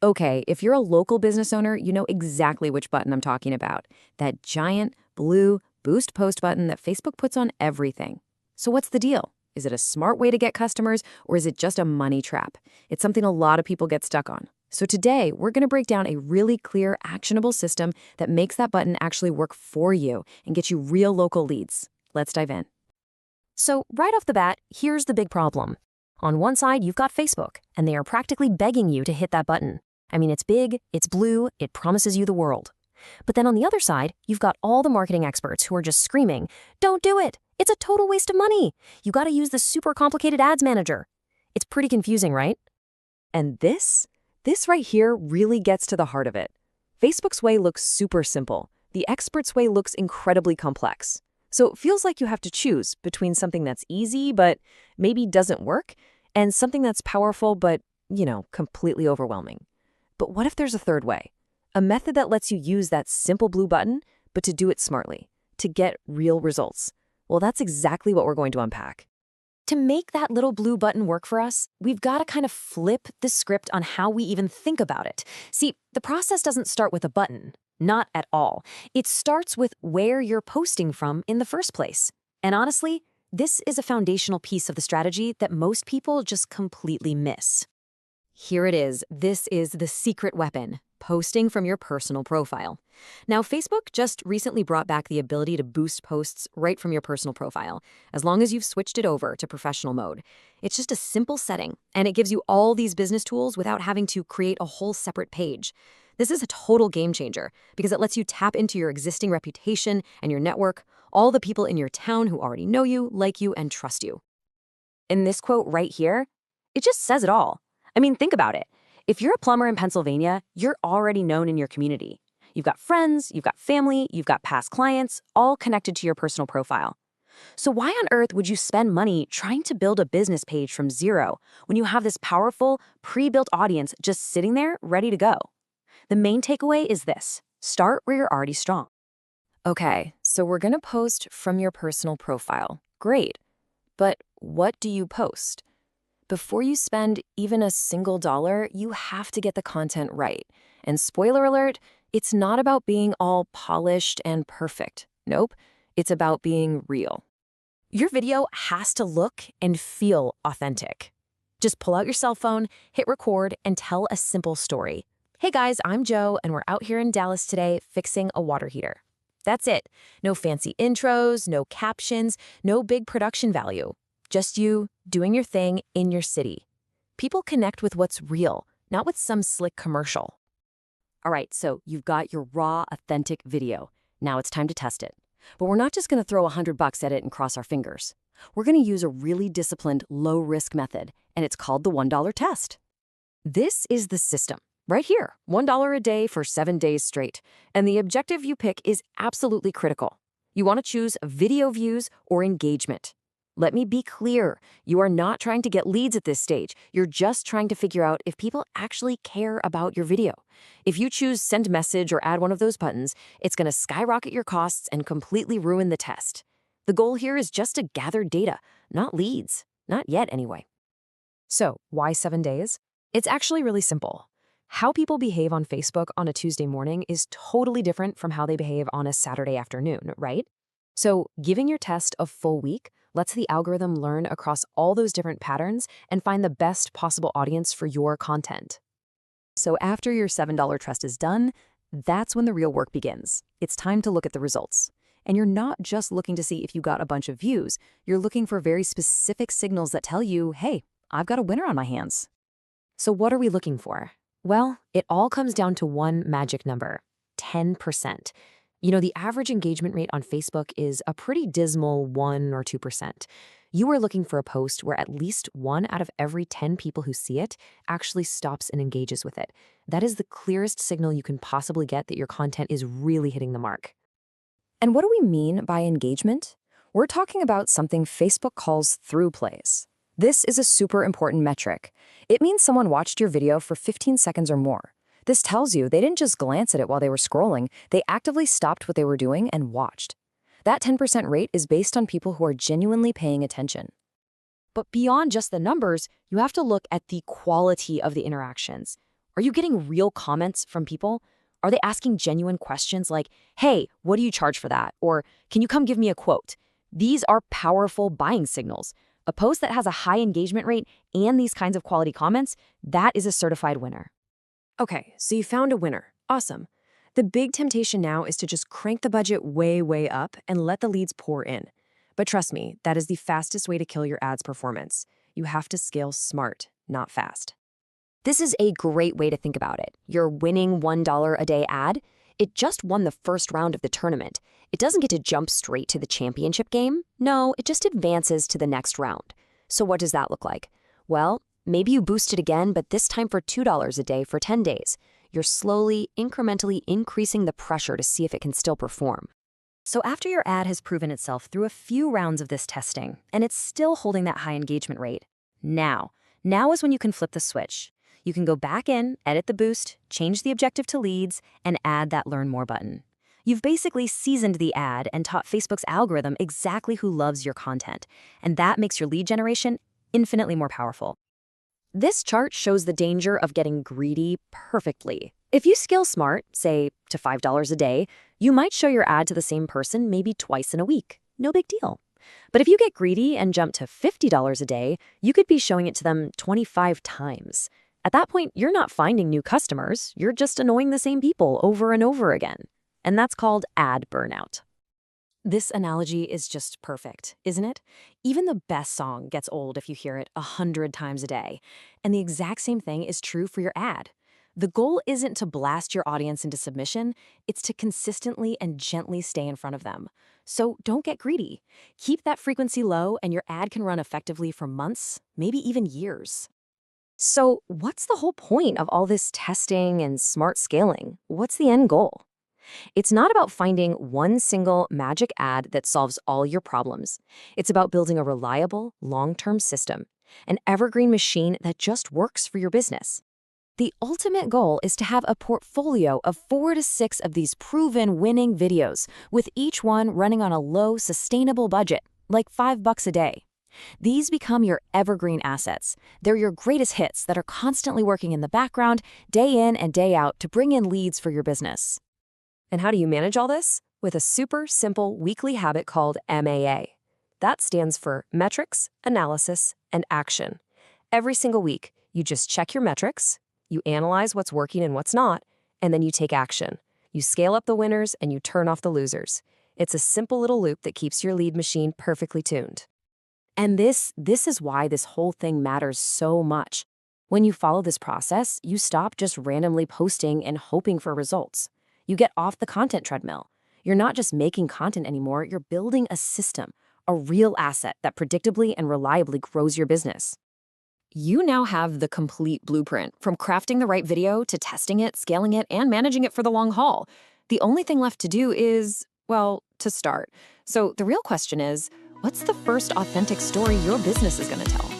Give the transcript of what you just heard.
Okay, if you're a local business owner, you know exactly which button I'm talking about. That giant blue boost post button that Facebook puts on everything. So what's the deal? Is it a smart way to get customers or is it just a money trap? It's something a lot of people get stuck on. So today, we're going to break down a really clear, actionable system that makes that button actually work for you and get you real local leads. Let's dive in. So right off the bat, here's the big problem. On one side, you've got Facebook, and they are practically begging you to hit that button. I mean, it's big, it's blue, it promises you the world. But then on the other side, you've got all the marketing experts who are just screaming, "Don't do it! It's a total waste of money! You gotta use the super complicated ads manager." It's pretty confusing, right? And this right here really gets to the heart of it. Facebook's way looks super simple. The expert's way looks incredibly complex. So it feels like you have to choose between something that's easy but maybe doesn't work and something that's powerful but, completely overwhelming. But what if there's a third way? A method that lets you use that simple blue button, but to do it smartly, to get real results. Well, that's exactly what we're going to unpack. To make that little blue button work for us, we've got to kind of flip the script on how we even think about it. See, the process doesn't start with a button. Not at all. It starts with where you're posting from in the first place. And honestly, this is a foundational piece of the strategy that most people just completely miss. Here it is. This is the secret weapon, posting from your personal profile. Now, Facebook just recently brought back the ability to boost posts right from your personal profile, as long as you've switched it over to professional mode. It's just a simple setting, and it gives you all these business tools without having to create a whole separate page. This is a total game changer because it lets you tap into your existing reputation and your network, all the people in your town who already know you, like you, and trust you. In this quote right here, it just says it all. I mean, think about it. If you're a plumber in Pennsylvania, you're already known in your community. You've got friends, you've got family, you've got past clients, all connected to your personal profile. So why on earth would you spend money trying to build a business page from zero when you have this powerful, pre-built audience just sitting there ready to go? The main takeaway is this: start where you're already strong. Okay, so we're going to post from your personal profile. Great. But what do you post? Before you spend even a single dollar, you have to get the content right. And spoiler alert, it's not about being all polished and perfect. Nope, it's about being real. Your video has to look and feel authentic. Just pull out your cell phone, hit record, and tell a simple story. Hey guys, I'm Joe, and we're out here in Dallas today fixing a water heater. That's it. No fancy intros, no captions, no big production value. Just you doing your thing in your city. People connect with what's real, not with some slick commercial. All right, so you've got your raw, authentic video. Now it's time to test it. But we're not just going to throw $100 at it and cross our fingers. We're going to use a really disciplined, low-risk method, and it's called the $1 test. This is the system. Right here, $1 a day for 7 days straight. And the objective you pick is absolutely critical. You want to choose video views or engagement. Let me be clear, you are not trying to get leads at this stage. You're just trying to figure out if people actually care about your video. If you choose send message or add one of those buttons, it's going to skyrocket your costs and completely ruin the test. The goal here is just to gather data, not leads. Not yet, anyway. So, why 7 days? It's actually really simple. How people behave on Facebook on a Tuesday morning is totally different from how they behave on a Saturday afternoon, right? So, giving your test a full week lets the algorithm learn across all those different patterns and find the best possible audience for your content. So after your $7 test is done, that's when the real work begins. It's time to look at the results. And you're not just looking to see if you got a bunch of views. You're looking for very specific signals that tell you, hey, I've got a winner on my hands. So what are we looking for? Well, it all comes down to one magic number, 10%. The average engagement rate on Facebook is a pretty dismal 1 or 2%. You are looking for a post where at least 1 out of every 10 people who see it actually stops and engages with it. That is the clearest signal you can possibly get that your content is really hitting the mark. And what do we mean by engagement? We're talking about something Facebook calls ThroughPlays. This is a super important metric. It means someone watched your video for 15 seconds or more. This tells you they didn't just glance at it while they were scrolling, they actively stopped what they were doing and watched. That 10% rate is based on people who are genuinely paying attention. But beyond just the numbers, you have to look at the quality of the interactions. Are you getting real comments from people? Are they asking genuine questions like, hey, what do you charge for that? Or can you come give me a quote? These are powerful buying signals. A post that has a high engagement rate and these kinds of quality comments, that is a certified winner. Okay, so you found a winner. Awesome. The big temptation now is to just crank the budget way, way up and let the leads pour in. But trust me, that is the fastest way to kill your ad's performance. You have to scale smart, not fast. This is a great way to think about it. Your winning $1 a day ad, it just won the first round of the tournament. It doesn't get to jump straight to the championship game. No, it just advances to the next round. So what does that look like? Well, maybe you boost it again, but this time for $2 a day for 10 days. You're slowly, incrementally increasing the pressure to see if it can still perform. So after your ad has proven itself through a few rounds of this testing, and it's still holding that high engagement rate, now is when you can flip the switch. You can go back in, edit the boost, change the objective to leads, and add that Learn More button. You've basically seasoned the ad and taught Facebook's algorithm exactly who loves your content, and that makes your lead generation infinitely more powerful. This chart shows the danger of getting greedy perfectly. If you scale smart, say to $5 a day, you might show your ad to the same person maybe twice in a week. No big deal. But if you get greedy and jump to $50 a day, you could be showing it to them 25 times. At that point, you're not finding new customers, you're just annoying the same people over and over again. And that's called ad burnout. This analogy is just perfect, isn't it? Even the best song gets old if you hear it 100 times a day. And the exact same thing is true for your ad. The goal isn't to blast your audience into submission, it's to consistently and gently stay in front of them. So don't get greedy. Keep that frequency low and your ad can run effectively for months, maybe even years. So what's the whole point of all this testing and smart scaling? What's the end goal? It's not about finding one single magic ad that solves all your problems. It's about building a reliable, long-term system, an evergreen machine that just works for your business. The ultimate goal is to have a portfolio of 4 to 6 of these proven winning videos, with each one running on a low, sustainable budget, like $5 a day. These become your evergreen assets. They're your greatest hits that are constantly working in the background, day in and day out, to bring in leads for your business. And how do you manage all this? With a super simple weekly habit called MAA. That stands for Metrics, Analysis, and Action. Every single week, you just check your metrics, you analyze what's working and what's not, and then you take action. You scale up the winners and you turn off the losers. It's a simple little loop that keeps your lead machine perfectly tuned. And this is why this whole thing matters so much. When you follow this process, you stop just randomly posting and hoping for results. You get off the content treadmill. You're not just making content anymore, you're building a system, a real asset that predictably and reliably grows your business. You now have the complete blueprint, from crafting the right video to testing it, scaling it, and managing it for the long haul. The only thing left to do is, well, to start. So the real question is, what's the first authentic story your business is going to tell?